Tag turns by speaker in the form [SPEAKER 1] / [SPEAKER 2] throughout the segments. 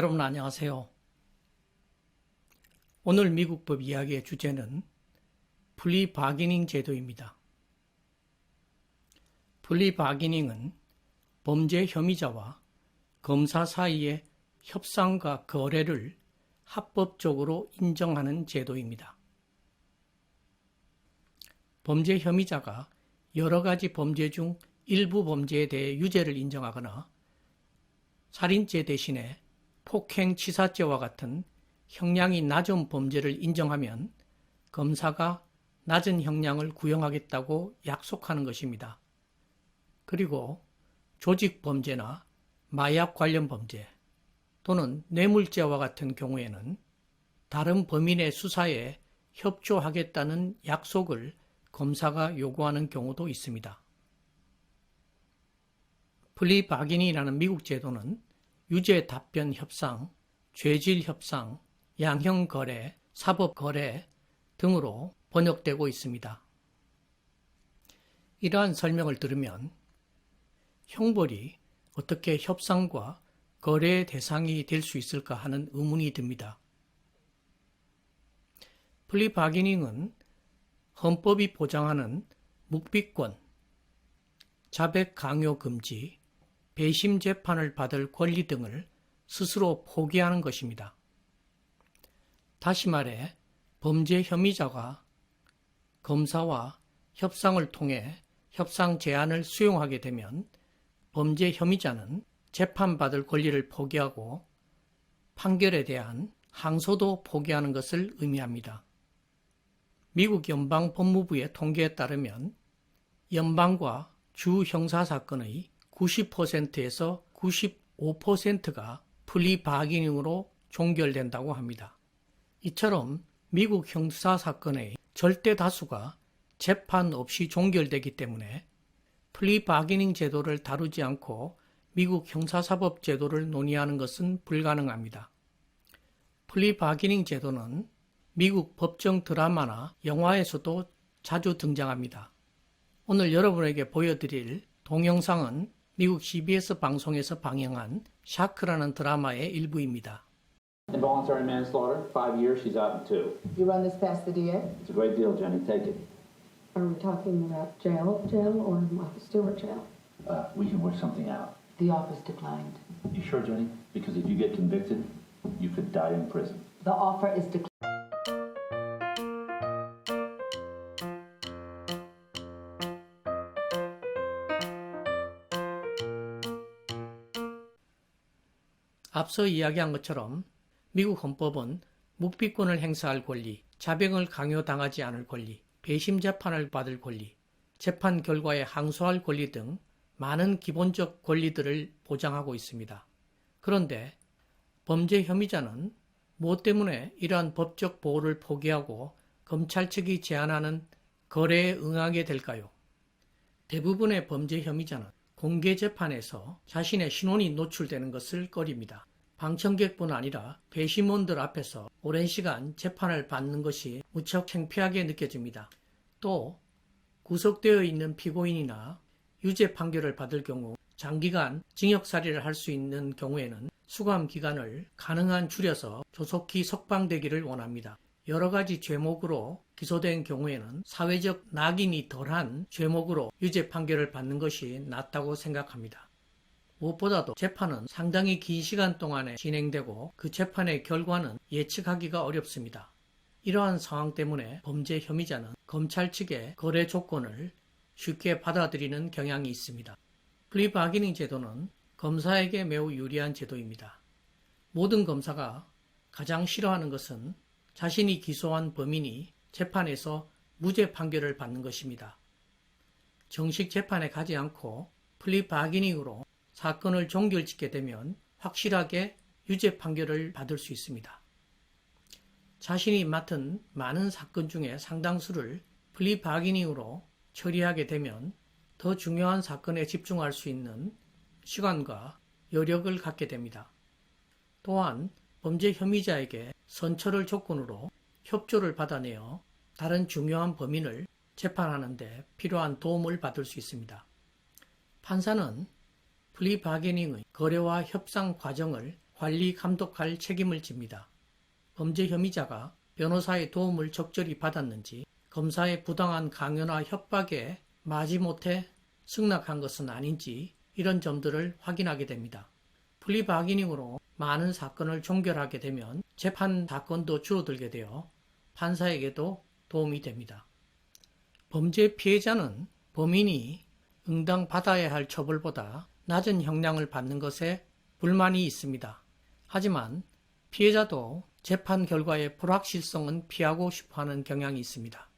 [SPEAKER 1] 여러분 안녕하세요. 오늘 미국법 이야기의 주제는 플리 바기닝 제도입니다. 플리 바기닝은 범죄 혐의자와 검사 사이의 협상과 거래를 합법적으로 인정하는 제도입니다. 범죄 혐의자가 여러 가지 범죄 중 일부 범죄에 대해 유죄를 인정하거나 살인죄 대신에 폭행 치사죄와 같은 형량이 낮은 범죄를 인정하면 검사가 낮은 형량을 구형하겠다고 약속하는 것입니다. 그리고 조직 범죄나 마약 관련 범죄 또는 뇌물죄와 같은 경우에는 다른 범인의 수사에 협조하겠다는 약속을 검사가 요구하는 경우도 있습니다. 플리 바기닝이라는 미국 제도는 유죄 답변 협상, 죄질 협상, 양형 거래, 사법 거래 등으로 번역되고 있습니다. 이러한 설명을 들으면 형벌이 어떻게 협상과 거래의 대상이 될 수 있을까 하는 의문이 듭니다. 플리 바기닝은 헌법이 보장하는 묵비권, 자백 강요 금지, 배심 재판을 받을 권리 등을 스스로 포기하는 것입니다. 다시 말해 범죄 혐의자가 검사와 협상을 통해 협상 제안을 수용하게 되면 범죄 혐의자는 재판받을 권리를 포기하고 판결에 대한 항소도 포기하는 것을 의미합니다. 미국 연방법무부의 통계에 따르면 연방과 주 형사사건의 90%에서 95%가 플리 바기닝으로 종결된다고 합니다. 이처럼 미국 형사사건의 절대 다수가 재판 없이 종결되기 때문에 플리 바기닝 제도를 다루지 않고 미국 형사사법 제도를 논의하는 것은 불가능합니다. 플리 바기닝 제도는 미국 법정 드라마나 영화에서도 자주 등장합니다. 오늘 여러분에게 보여드릴 동영상은 미국 CBS 방송에서 방영한 샤크라는 드라마의 일부입니다.
[SPEAKER 2] Involuntary manslaughter, 5 years, she's out in 2.
[SPEAKER 3] You run this past the DA?
[SPEAKER 2] It's a great deal, Jenny. Take it.
[SPEAKER 3] Are we talking about jail or Martha Stewart jail?
[SPEAKER 2] We can work something out.
[SPEAKER 3] The office declined.
[SPEAKER 2] You sure, Jenny? Because if you get convicted, you could die in prison.
[SPEAKER 3] The offer is declined.
[SPEAKER 1] 앞서 이야기한 것처럼 미국 헌법은 묵비권을 행사할 권리, 자백을 강요당하지 않을 권리, 배심 재판을 받을 권리, 재판 결과에 항소할 권리 등 많은 기본적 권리들을 보장하고 있습니다. 그런데 범죄 혐의자는 무엇 때문에 이러한 법적 보호를 포기하고 검찰 측이 제안하는 거래에 응하게 될까요? 대부분의 범죄 혐의자는 공개 재판에서 자신의 신원이 노출되는 것을 꺼립니다. 방청객뿐 아니라 배심원들 앞에서 오랜 시간 재판을 받는 것이 무척 창피하게 느껴집니다. 또 구속되어 있는 피고인이나 유죄 판결을 받을 경우 장기간 징역살이를 할 수 있는 경우에는 수감 기간을 가능한 줄여서 조속히 석방되기를 원합니다. 여러 가지 죄목으로 기소된 경우에는 사회적 낙인이 덜한 죄목으로 유죄 판결을 받는 것이 낫다고 생각합니다. 무엇보다도 재판은 상당히 긴 시간 동안에 진행되고 그 재판의 결과는 예측하기가 어렵습니다. 이러한 상황 때문에 범죄 혐의자는 검찰 측의 거래 조건을 쉽게 받아들이는 경향이 있습니다. 플리 바기닝 제도는 검사에게 매우 유리한 제도입니다. 모든 검사가 가장 싫어하는 것은 자신이 기소한 범인이 재판에서 무죄 판결을 받는 것입니다. 정식 재판에 가지 않고 플리 바기닝으로 사건을 종결짓게 되면 확실하게 유죄 판결을 받을 수 있습니다. 자신이 맡은 많은 사건 중에 상당수를 플리 바기닝으로 처리하게 되면 더 중요한 사건에 집중할 수 있는 시간과 여력을 갖게 됩니다. 또한 범죄 혐의자에게 선처를 조건으로 협조를 받아내어 다른 중요한 범인을 재판하는 데 필요한 도움을 받을 수 있습니다. 판사는 플리 바게닝의 거래와 협상 과정을 관리 감독할 책임을 집니다. 범죄 혐의자가 변호사의 도움을 적절히 받았는지, 검사의 부당한 강요나 협박에 마지못해 승낙한 것은 아닌지 이런 점들을 확인하게 됩니다. 플리바기닝으로 많은 사건을 종결하게 되면 재판 사건도 줄어들게 되어 판사에게도 도움이 됩니다. 범죄 피해자는 범인이 응당 받아야 할 처벌보다 낮은 형량을 받는 것에 불만이 있습니다. 하지만 피해자도 재판 결과의 불확실성은 피하고 싶어하는 경향이 있습니다.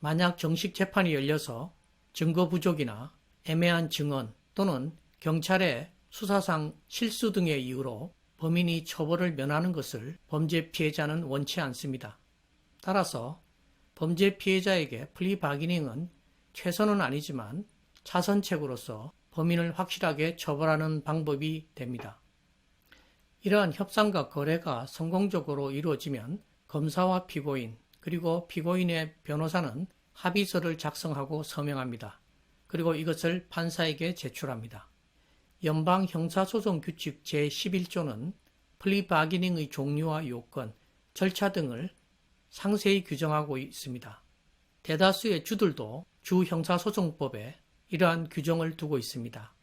[SPEAKER 1] 만약 정식 재판이 열려서 증거 부족이나 애매한 증언 또는 경찰의 수사상 실수 등의 이유로 범인이 처벌을 면하는 것을 범죄 피해자는 원치 않습니다. 따라서 범죄 피해자에게 플리바기닝은 최선은 아니지만 차선책으로서 범인을 확실하게 처벌하는 방법이 됩니다. 이러한 협상과 거래가 성공적으로 이루어지면 검사와 피고인 그리고 피고인의 변호사는 합의서를 작성하고 서명합니다. 그리고 이것을 판사에게 제출합니다. 연방형사소송규칙 제11조는 플리바기닝의 종류와 요건, 절차 등을 상세히 규정하고 있습니다. 대다수의 주들도 주형사소송법에 이러한 규정을 두고 있습니다.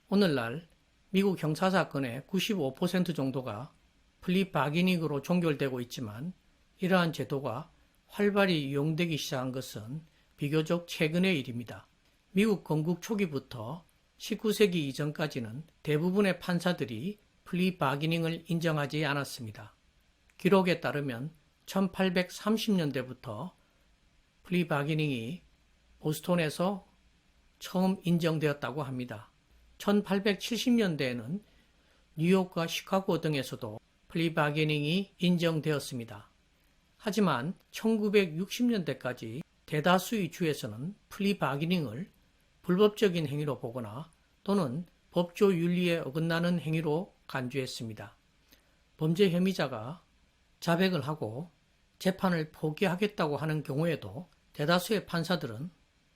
[SPEAKER 1] 오늘날 미국 형사사건의 95% 정도가 플리바기닝으로 종결되고 있지만 이러한 제도가 활발히 이용되기 시작한 것은 비교적 최근의 일입니다. 미국 건국 초기부터 19세기 이전까지는 대부분의 판사들이 플리바기닝을 인정하지 않았습니다. 기록에 따르면 1830년대부터 플리바기닝이 보스턴에서 처음 인정되었다고 합니다. 1870년대에는 뉴욕과 시카고 등에서도 플리바기닝이 인정되었습니다. 하지만 1960년대까지 대다수의 주에서는 플리바기닝을 불법적인 행위로 보거나 또는 법조 윤리에 어긋나는 행위로 간주했습니다. 범죄 혐의자가 자백을 하고 재판을 포기하겠다고 하는 경우에도 대다수의 판사들은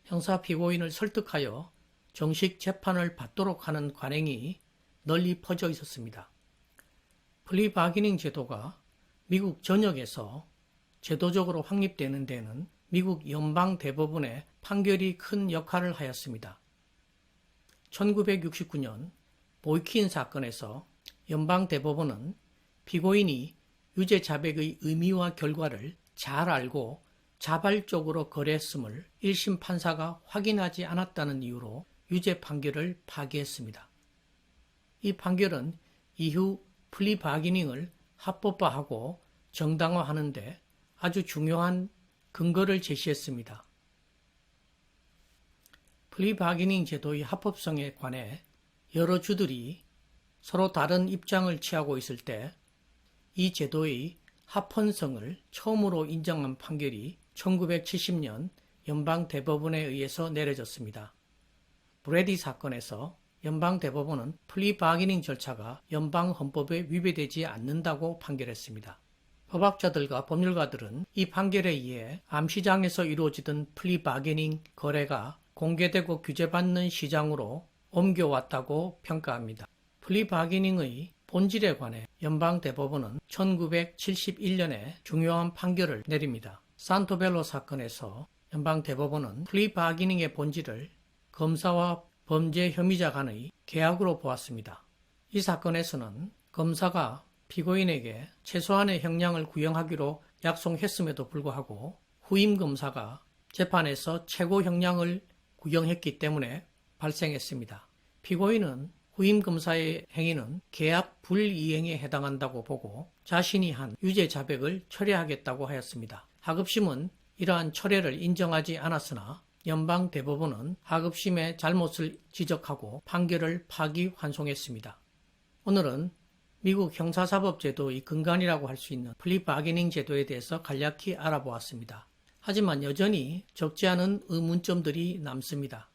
[SPEAKER 1] 형사 피고인을 설득하여 정식 재판을 받도록 하는 관행이 널리 퍼져 있었습니다. 플리바기닝 제도가 미국 전역에서 제도적으로 확립되는 데는 미국 연방대법원의 판결이 큰 역할을 하였습니다. 1969년 보이킨 사건에서 연방대법원은 피고인이 유죄 자백의 의미와 결과를 잘 알고 자발적으로 거래했음을 1심 판사가 확인하지 않았다는 이유로 유죄 판결을 파기했습니다. 이 판결은 이후 플리바기닝을 합법화하고 정당화하는 데 아주 중요한 근거를 제시했습니다. 플리바기닝 제도의 합법성에 관해 여러 주들이 서로 다른 입장을 취하고 있을 때 이 제도의 합헌성을 처음으로 인정한 판결이 1970년 연방대법원에 의해서 내려졌습니다. 브래디 사건에서 연방대법원은 플리바기닝 절차가 연방헌법에 위배되지 않는다고 판결했습니다. 법학자들과 법률가들은 이 판결에 의해 암시장에서 이루어지던 플리바기닝 거래가 공개되고 규제받는 시장으로 옮겨왔다고 평가합니다. 플리바기닝의 본질에 관해 연방대법원은 1971년에 중요한 판결을 내립니다. 산토벨로 사건에서 연방대법원은 플리바기닝의 본질을 검사와 범죄 혐의자 간의 계약으로 보았습니다. 이 사건에서는 검사가 피고인에게 최소한의 형량을 구형하기로 약속했음에도 불구하고 후임 검사가 재판에서 최고 형량을 구형했기 때문에 발생했습니다. 피고인은 후임 검사의 행위는 계약 불이행에 해당한다고 보고 자신이 한 유죄 자백을 철회하겠다고 하였습니다. 하급심은 이러한 철회를 인정하지 않았으나 연방대법원은 하급심의 잘못을 지적하고 판결을 파기환송했습니다. 오늘은 미국 형사사법제도의 근간이라고 할 수 있는 플리바기닝 제도에 대해서 간략히 알아보았습니다. 하지만 여전히 적지 않은 의문점들이 남습니다.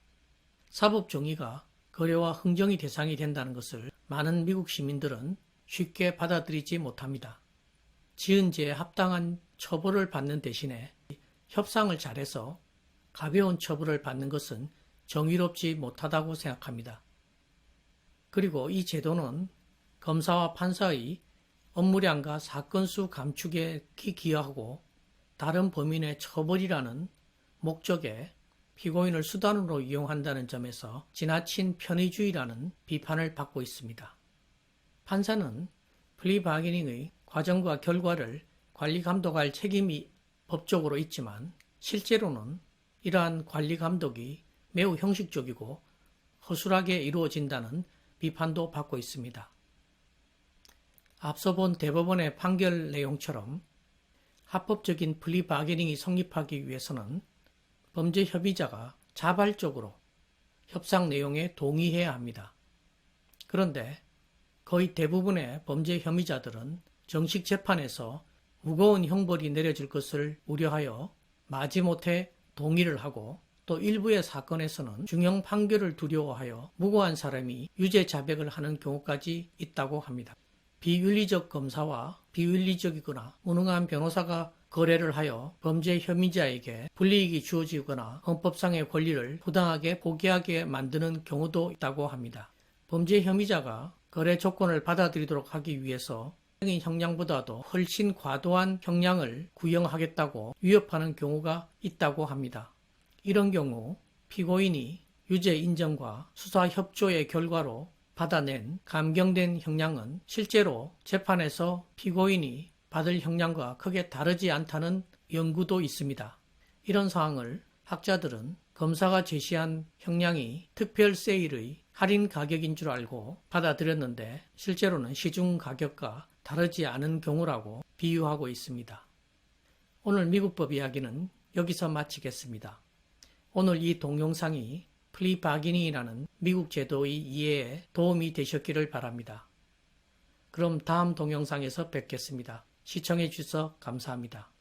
[SPEAKER 1] 사법 정의가 거래와 흥정의 대상이 된다는 것을 많은 미국 시민들은 쉽게 받아들이지 못합니다. 지은 죄에 합당한 처벌을 받는 대신에 협상을 잘해서 가벼운 처벌을 받는 것은 정의롭지 못하다고 생각합니다. 그리고 이 제도는 검사와 판사의 업무량과 사건 수 감축에 기여하고 다른 범인의 처벌이라는 목적에 피고인을 수단으로 이용한다는 점에서 지나친 편의주의라는 비판을 받고 있습니다. 판사는 플리 바게닝의 과정과 결과를 관리 감독할 책임이 법적으로 있지만 실제로는 이러한 관리 감독이 매우 형식적이고 허술하게 이루어진다는 비판도 받고 있습니다. 앞서 본 대법원의 판결 내용처럼 합법적인 플리 바게닝이 성립하기 위해서는 범죄 협의자가 자발적으로 협상 내용에 동의해야 합니다. 그런데 거의 대부분의 범죄 혐의자들은 정식 재판에서 무거운 형벌이 내려질 것을 우려하여 마지못해 동의를 하고 또 일부의 사건에서는 중형 판결을 두려워하여 무고한 사람이 유죄 자백을 하는 경우까지 있다고 합니다. 비윤리적 검사와 비윤리적이거나 무능한 변호사가 거래를 하여 범죄 혐의자에게 불이익이 주어지거나 헌법상의 권리를 부당하게 포기하게 만드는 경우도 있다고 합니다. 범죄 혐의자가 거래 조건을 받아들이도록 하기 위해서 형량보다도 훨씬 과도한 형량을 구형하겠다고 위협하는 경우가 있다고 합니다. 이런 경우 피고인이 유죄 인정과 수사 협조의 결과로 받아낸 감경된 형량은 실제로 재판에서 피고인이 받을 형량과 크게 다르지 않다는 연구도 있습니다. 이런 상황을 학자들은 검사가 제시한 형량이 특별 세일의 할인 가격인 줄 알고 받아들였는데 실제로는 시중 가격과 다르지 않은 경우라고 비유하고 있습니다. 오늘 미국법 이야기는 여기서 마치겠습니다. 오늘 이 동영상이 플리 바게닝이라는 미국 제도의 이해에 도움이 되셨기를 바랍니다. 그럼 다음 동영상에서 뵙겠습니다. 시청해 주셔서 감사합니다.